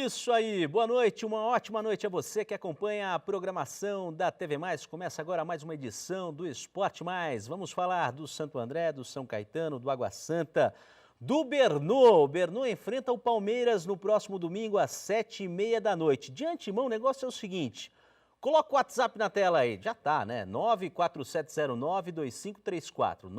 isso aí, boa noite, uma ótima noite a você que acompanha a programação da TV Mais. Começa agora mais uma edição do Esporte Mais. Vamos falar do Santo André, do São Caetano, do Água Santa, do Bernô. O Bernô enfrenta o Palmeiras no próximo domingo às 7h30 da noite. De antemão, o negócio é o seguinte, coloca o WhatsApp na tela aí, já tá, né? 947092534,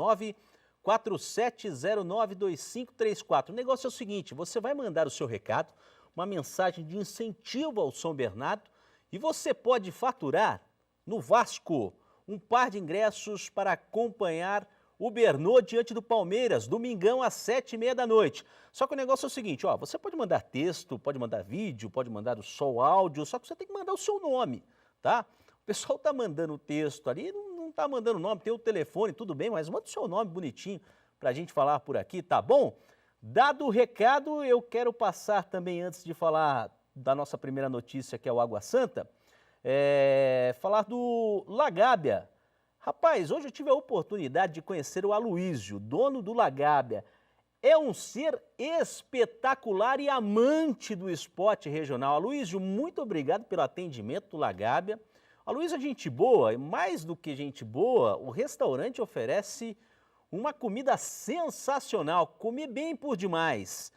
947092534. O negócio é o seguinte, você vai mandar o seu recado, uma mensagem de incentivo ao São Bernardo e você pode faturar no Vasco um par de ingressos para acompanhar o Bernô diante do Palmeiras, domingão às 7h30 da noite. Só que o negócio é o seguinte, ó, você pode mandar texto, pode mandar vídeo, pode mandar só o áudio, só que você tem que mandar o seu nome, tá? O pessoal tá mandando o texto ali, não tá mandando o nome, tem o telefone, tudo bem, mas manda o seu nome bonitinho pra gente falar por aqui, tá bom? Dado o recado, eu quero passar também, antes de falar da nossa primeira notícia, que é o Água Santa, falar do Lagábia. Rapaz, hoje eu tive a oportunidade de conhecer o Aloísio, dono do Lagábia. É um ser espetacular e amante do esporte regional. Aloísio, muito obrigado pelo atendimento do Lagábia. Aloísio é gente boa, e mais do que gente boa, o restaurante oferece uma comida sensacional, comi bem por demais.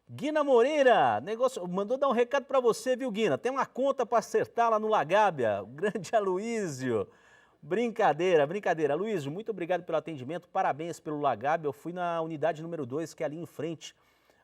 Guina Moreira, mandou dar um recado para você, viu, Guina? Tem uma conta para acertar lá no Lagábia, o grande Aloísio. Brincadeira, brincadeira. Aloísio, muito obrigado pelo atendimento, parabéns pelo Lagábia. Eu fui na unidade número 2, que é ali em frente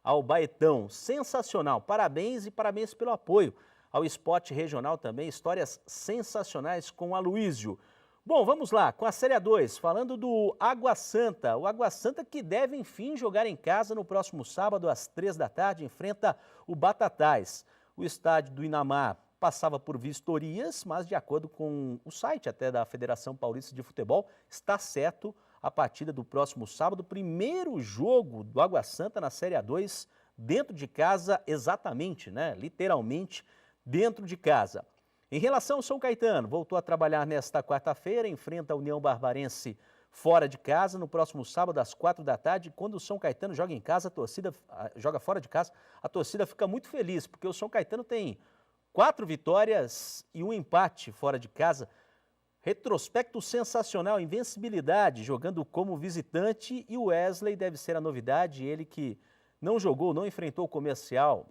ao Baetão. Sensacional, parabéns e parabéns pelo apoio ao esporte regional também, histórias sensacionais com o Aloísio. Bom, vamos lá, com a Série A2, falando do Água Santa. O Água Santa que deve, enfim, jogar em casa no próximo sábado, às 3 da tarde, enfrenta o Batatais. O estádio do Inamar passava por vistorias, mas de acordo com o site até da Federação Paulista de Futebol, está certo a partida do próximo sábado, primeiro jogo do Água Santa na Série A2, dentro de casa, exatamente, né? Literalmente dentro de casa. Em relação ao São Caetano, voltou a trabalhar nesta quarta-feira, enfrenta a União Barbarense fora de casa, no próximo sábado às 4 da tarde, quando o São Caetano joga em casa, a torcida joga fora de casa, a torcida fica muito feliz, porque o São Caetano tem 4 vitórias e um empate fora de casa, retrospecto sensacional, invencibilidade, jogando como visitante, e o Wesley deve ser a novidade, ele que não jogou, não enfrentou o Comercial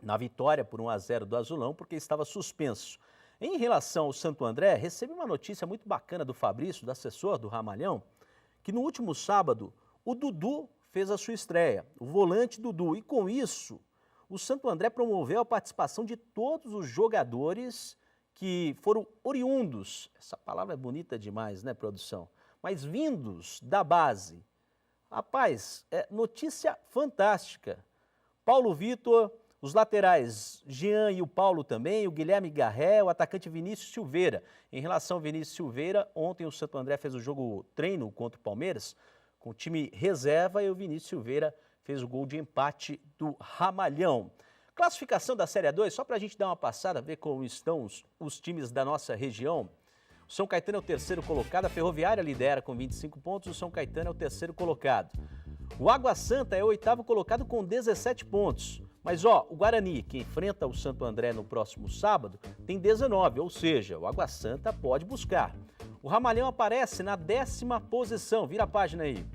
na vitória por 1-0 do Azulão, porque estava suspenso. Em relação ao Santo André, recebi uma notícia muito bacana do Fabrício, do assessor do Ramalhão, que no último sábado o Dudu fez a sua estreia, o volante Dudu, e com isso o Santo André promoveu a participação de todos os jogadores que foram oriundos, essa palavra é bonita demais, né, produção? Mas vindos da base. Rapaz, notícia fantástica. Paulo Vitor, os laterais Jean e o Paulo também, o Guilherme Garré, o atacante Vinícius Silveira. Em relação ao Vinícius Silveira, ontem o Santo André fez o jogo treino contra o Palmeiras, com o time reserva, e o Vinícius Silveira fez o gol de empate do Ramalhão. Classificação da Série A2, só para a gente dar uma passada, ver como estão os times da nossa região. O São Caetano é o terceiro colocado, a Ferroviária lidera com 25 pontos, o São Caetano é o terceiro colocado. O Água Santa é o oitavo colocado com 17 pontos. Mas ó, o Guarani, que enfrenta o Santo André no próximo sábado, tem 19, ou seja, o Água Santa pode buscar. O Ramalhão aparece na 10ª posição, vira a página aí.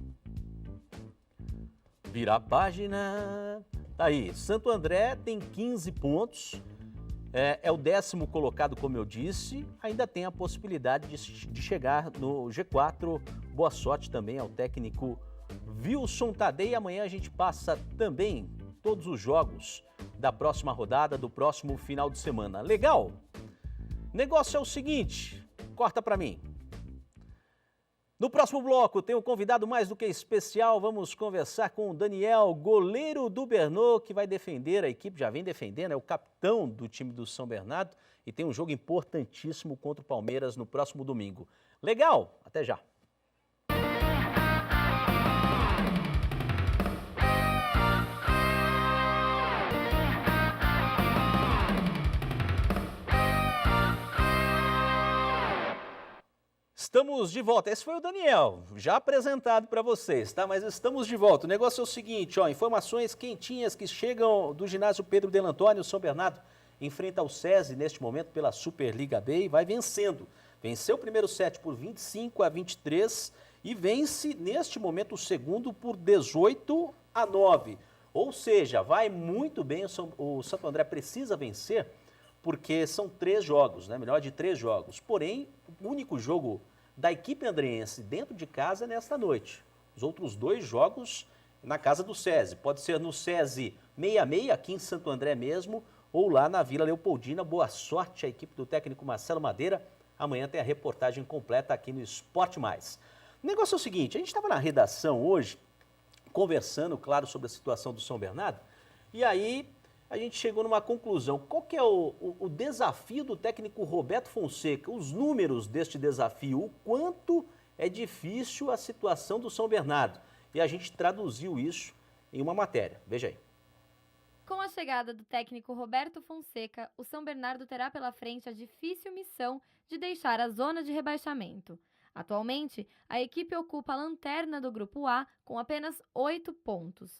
Vira a página, tá aí, Santo André tem 15 pontos, é o 10º colocado, como eu disse, ainda tem a possibilidade de chegar no G4, boa sorte também ao técnico Wilson Tadei. Amanhã a gente passa também todos os jogos da próxima rodada, do próximo final de semana. Legal? Negócio é o seguinte, corta para mim. No próximo bloco tem um convidado mais do que especial, vamos conversar com o Daniel, goleiro do Bernô, que vai defender a equipe, já vem defendendo, é o capitão do time do São Bernardo e tem um jogo importantíssimo contra o Palmeiras no próximo domingo. Legal? Até já. Estamos de volta. Esse foi o Daniel, já apresentado para vocês, tá? Mas estamos de volta. O negócio é o seguinte, ó, informações quentinhas que chegam do ginásio Pedro Delantônio. São Bernardo enfrenta o SESI neste momento pela Superliga B e vai vencendo. Venceu o primeiro set por 25-23 e vence neste momento o segundo por 18-9. Ou seja, vai muito bem. O Santo André precisa vencer porque são 3 jogos, né? Melhor de 3 jogos. Porém, o único jogo da equipe andreense dentro de casa é nesta noite. Os outros 2 jogos na casa do SESI. Pode ser no SESI 66, aqui em Santo André mesmo, ou lá na Vila Leopoldina. Boa sorte à equipe do técnico Marcelo Madeira. Amanhã tem a reportagem completa aqui no Esporte Mais. O negócio é o seguinte, a gente estava na redação hoje, conversando, claro, sobre a situação do São Bernardo, e aí a gente chegou numa conclusão. Qual que é o desafio do técnico Roberto Fonseca? Os números deste desafio, o quanto é difícil a situação do São Bernardo. E a gente traduziu isso em uma matéria. Veja aí. Com a chegada do técnico Roberto Fonseca, o São Bernardo terá pela frente a difícil missão de deixar a zona de rebaixamento. Atualmente, a equipe ocupa a lanterna do Grupo A com apenas 8 pontos.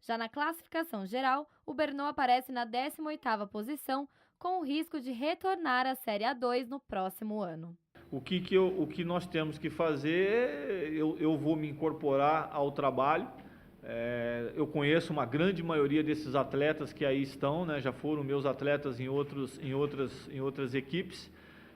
Já na classificação geral, o Bernô aparece na 18ª posição, com o risco de retornar à Série A2 no próximo ano. O que nós temos que fazer, eu vou me incorporar ao trabalho. Eu conheço uma grande maioria desses atletas que aí estão, né? Já foram meus atletas em outras equipes.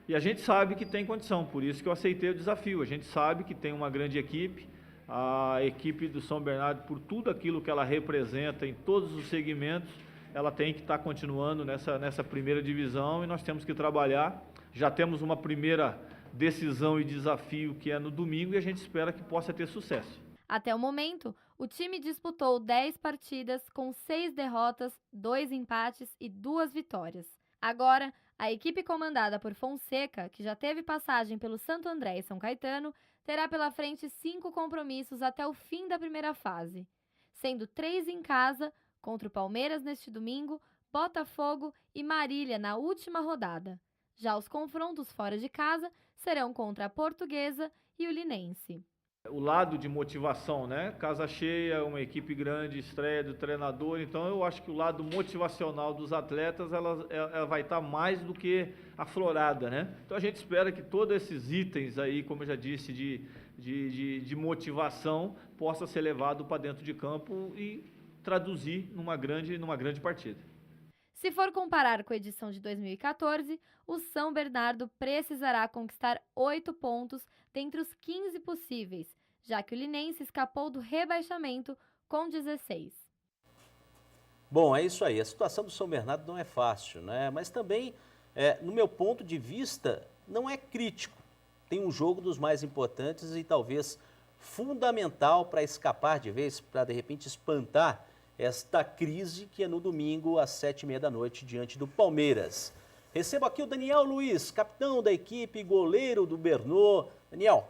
E a gente sabe que tem condição, por isso que eu aceitei o desafio. A gente sabe que tem uma grande equipe. A equipe do São Bernardo, por tudo aquilo que ela representa em todos os segmentos, ela tem que estar continuando nessa primeira divisão e nós temos que trabalhar. Já temos uma primeira decisão e desafio que é no domingo e a gente espera que possa ter sucesso. Até o momento, o time disputou 10 partidas com 6 derrotas, 2 empates e 2 vitórias. Agora, a equipe comandada por Fonseca, que já teve passagem pelo Santo André e São Caetano, terá pela frente 5 compromissos até o fim da primeira fase, sendo 3 em casa, contra o Palmeiras neste domingo, Botafogo e Marília na última rodada. Já os confrontos fora de casa serão contra a Portuguesa e o Linense. O lado de motivação, né? Casa cheia, uma equipe grande, estreia do treinador. Então eu acho que o lado motivacional dos atletas ela vai estar mais do que aflorada, né? Então a gente espera que todos esses itens aí, como eu já disse, de motivação, possa ser levado para dentro de campo e traduzir numa grande partida. Se for comparar com a edição de 2014, o São Bernardo precisará conquistar 8 pontos dentre os 15 possíveis, já que o Linense escapou do rebaixamento com 16. Bom, é isso aí. A situação do São Bernardo não é fácil, né? Mas também, no meu ponto de vista, não é crítico. Tem um jogo dos mais importantes e talvez fundamental para escapar de vez, para de repente espantar esta crise que é no domingo às 7h30 da noite diante do Palmeiras. Recebo aqui o Daniel Luiz, capitão da equipe, goleiro do Bernô. Daniel,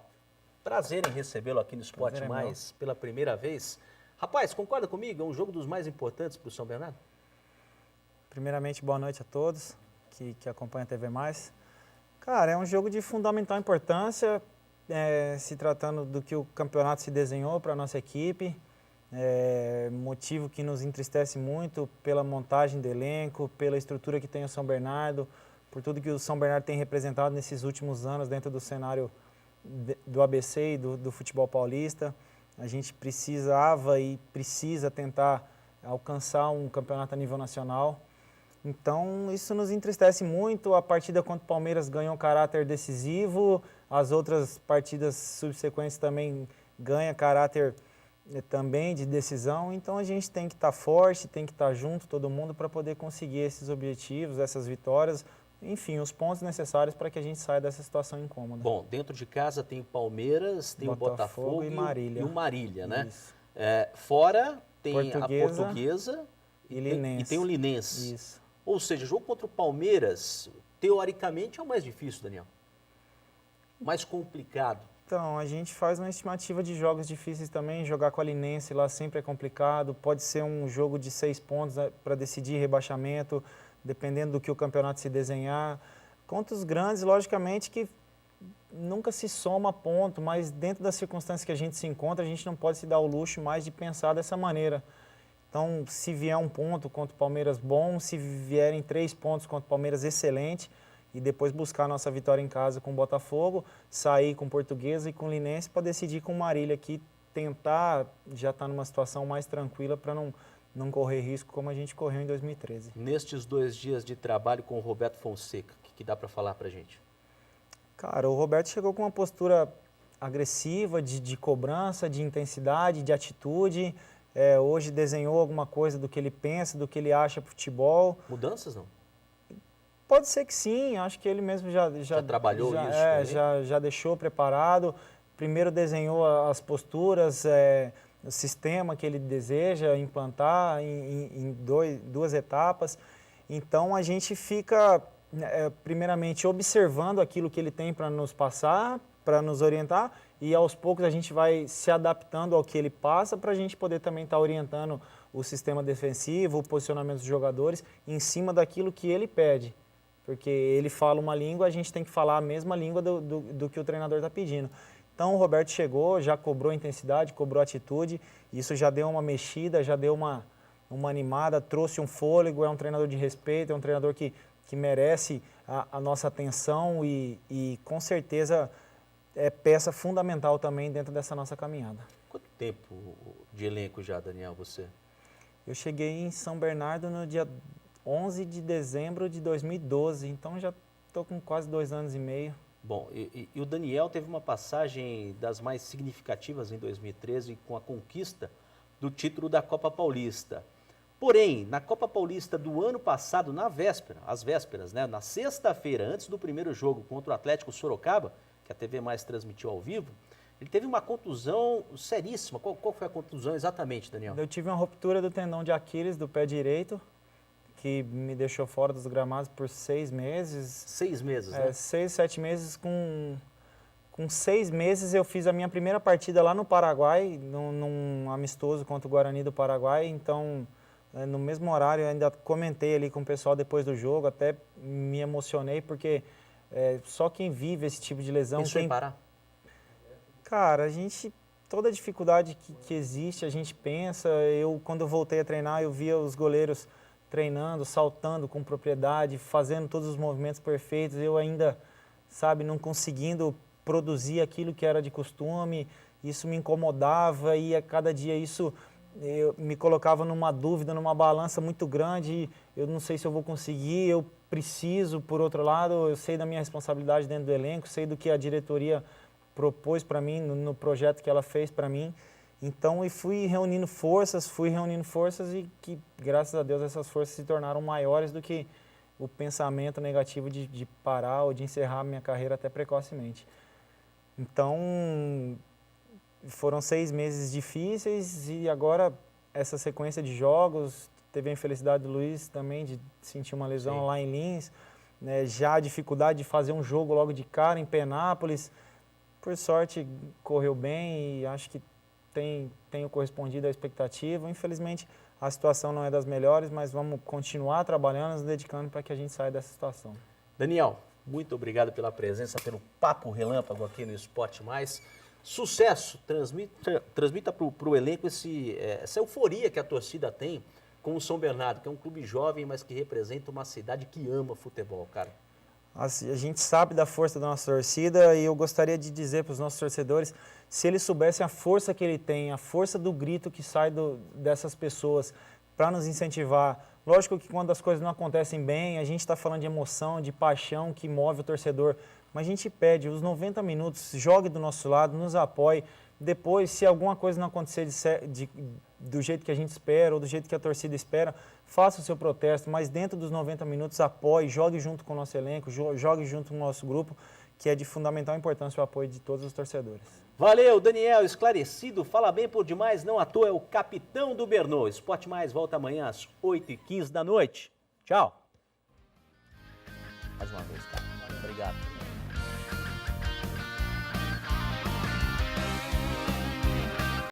prazer em recebê-lo aqui no Esporte Mais pela primeira vez. Rapaz, concorda comigo? É um jogo dos mais importantes para o São Bernardo? Primeiramente, boa noite a todos que acompanham a TV Mais. Cara, é um jogo de fundamental importância, se tratando do que o campeonato se desenhou para a nossa equipe. Motivo que nos entristece muito pela montagem do elenco, pela estrutura que tem o São Bernardo, por tudo que o São Bernardo tem representado nesses últimos anos dentro do cenário do ABC e do futebol paulista. A gente precisava e precisa tentar alcançar um campeonato a nível nacional. Então isso nos entristece muito. A partida contra o Palmeiras ganhou um caráter decisivo, as outras partidas subsequentes também ganham caráter também de decisão, então a gente tem que estar forte, tem que estar junto, todo mundo, para poder conseguir esses objetivos, essas vitórias, enfim, os pontos necessários para que a gente saia dessa situação incômoda. Bom, dentro de casa tem o Palmeiras, tem o Botafogo e Marília. E o Marília, né? Fora tem a Portuguesa Portuguesa e Linense. E tem o Linense. Isso. Ou seja, o jogo contra o Palmeiras, teoricamente, é o mais difícil, Daniel. Mais complicado. Então, a gente faz uma estimativa de jogos difíceis também. Jogar com a Linense lá sempre é complicado. Pode ser um jogo de 6 pontos para decidir rebaixamento, dependendo do que o campeonato se desenhar. Contra os grandes, logicamente que nunca se soma ponto, mas dentro das circunstâncias que a gente se encontra, a gente não pode se dar o luxo mais de pensar dessa maneira. Então, se vier um ponto contra o Palmeiras, bom. Se vierem 3 pontos contra o Palmeiras, excelente. E depois buscar a nossa vitória em casa com o Botafogo, sair com o Portuguesa e com o Linense para decidir com o Marília aqui, tentar já estar numa situação mais tranquila para não correr risco como a gente correu em 2013. Nestes 2 dias de trabalho com o Roberto Fonseca, o que dá para falar para a gente? Cara, o Roberto chegou com uma postura agressiva, de cobrança, de intensidade, de atitude. Hoje desenhou alguma coisa do que ele pensa, do que ele acha pro futebol. Mudanças, não? Pode ser que sim, acho que ele mesmo já trabalhou isso? Já deixou preparado. Primeiro desenhou as posturas, o sistema que ele deseja implantar em 2 etapas. Então a gente fica, primeiramente, observando aquilo que ele tem para nos passar, para nos orientar, e aos poucos a gente vai se adaptando ao que ele passa para a gente poder também estar orientando o sistema defensivo, o posicionamento dos jogadores em cima daquilo que ele pede. Porque ele fala uma língua, a gente tem que falar a mesma língua do que o treinador está pedindo. Então o Roberto chegou, já cobrou intensidade, cobrou atitude, isso já deu uma mexida, já deu uma animada, trouxe um fôlego, é um treinador de respeito, é um treinador que merece a nossa atenção e com certeza é peça fundamental também dentro dessa nossa caminhada. Quanto tempo de elenco já, Daniel, você? Eu cheguei em São Bernardo no dia 11 de dezembro de 2012, então já estou com quase 2 anos e meio. Bom, e o Daniel teve uma passagem das mais significativas em 2013 com a conquista do título da Copa Paulista. Porém, na Copa Paulista do ano passado, às vésperas, né, na sexta-feira, antes do primeiro jogo contra o Atlético Sorocaba, que a TV Mais transmitiu ao vivo, ele teve uma contusão seríssima. Qual foi a contusão exatamente, Daniel? Eu tive uma ruptura do tendão de Aquiles do pé direito, que me deixou fora dos gramados por 6 meses. 6 meses, né? 6, 7 meses. Com 6 meses eu fiz a minha primeira partida lá no Paraguai, num amistoso contra o Guarani do Paraguai. Então, no mesmo horário, eu ainda comentei ali com o pessoal depois do jogo, até me emocionei, porque só quem vive esse tipo de lesão... Pensou em parar? Cara, toda a dificuldade que existe, a gente pensa. Quando eu voltei a treinar, eu via os goleiros treinando, saltando com propriedade, fazendo todos os movimentos perfeitos, eu ainda, não conseguindo produzir aquilo que era de costume. Isso me incomodava e a cada dia isso me colocava numa dúvida, numa balança muito grande. Eu não sei se eu vou conseguir, eu preciso. Por outro lado, eu sei da minha responsabilidade dentro do elenco, sei do que a diretoria propôs para mim, no projeto que ela fez para mim. Então, e fui reunindo forças e que, graças a Deus, essas forças se tornaram maiores do que o pensamento negativo de parar ou de encerrar a minha carreira até precocemente. Então, foram 6 meses difíceis e agora essa sequência de jogos, teve a infelicidade do Luiz também de sentir uma lesão lá em Lins, né, já a dificuldade de fazer um jogo logo de cara em Penápolis. Por sorte, correu bem e acho que tenho correspondido à expectativa. Infelizmente, a situação não é das melhores, mas vamos continuar trabalhando, nos dedicando para que a gente saia dessa situação. Daniel, muito obrigado pela presença, pelo papo relâmpago aqui no Esporte Mais. Sucesso! Transmita para o elenco essa euforia que a torcida tem com o São Bernardo, que é um clube jovem, mas que representa uma cidade que ama futebol, cara. A gente sabe da força da nossa torcida e eu gostaria de dizer para os nossos torcedores, se eles soubessem a força que ele tem, a força do grito que sai dessas pessoas para nos incentivar. Lógico que quando as coisas não acontecem bem, a gente está falando de emoção, de paixão que move o torcedor, mas a gente pede os 90 minutos, jogue do nosso lado, nos apoie. Depois, se alguma coisa não acontecer do jeito que a gente espera ou do jeito que a torcida espera, faça o seu protesto, mas dentro dos 90 minutos apoie, jogue junto com o nosso elenco, jogue junto com o nosso grupo, que é de fundamental importância o apoio de todos os torcedores. Valeu, Daniel, esclarecido, fala bem por demais, não à toa, é o capitão do Bernô. Esporte Mais volta amanhã às 8h15 da noite. Tchau. Mais uma vez, cara. Obrigado.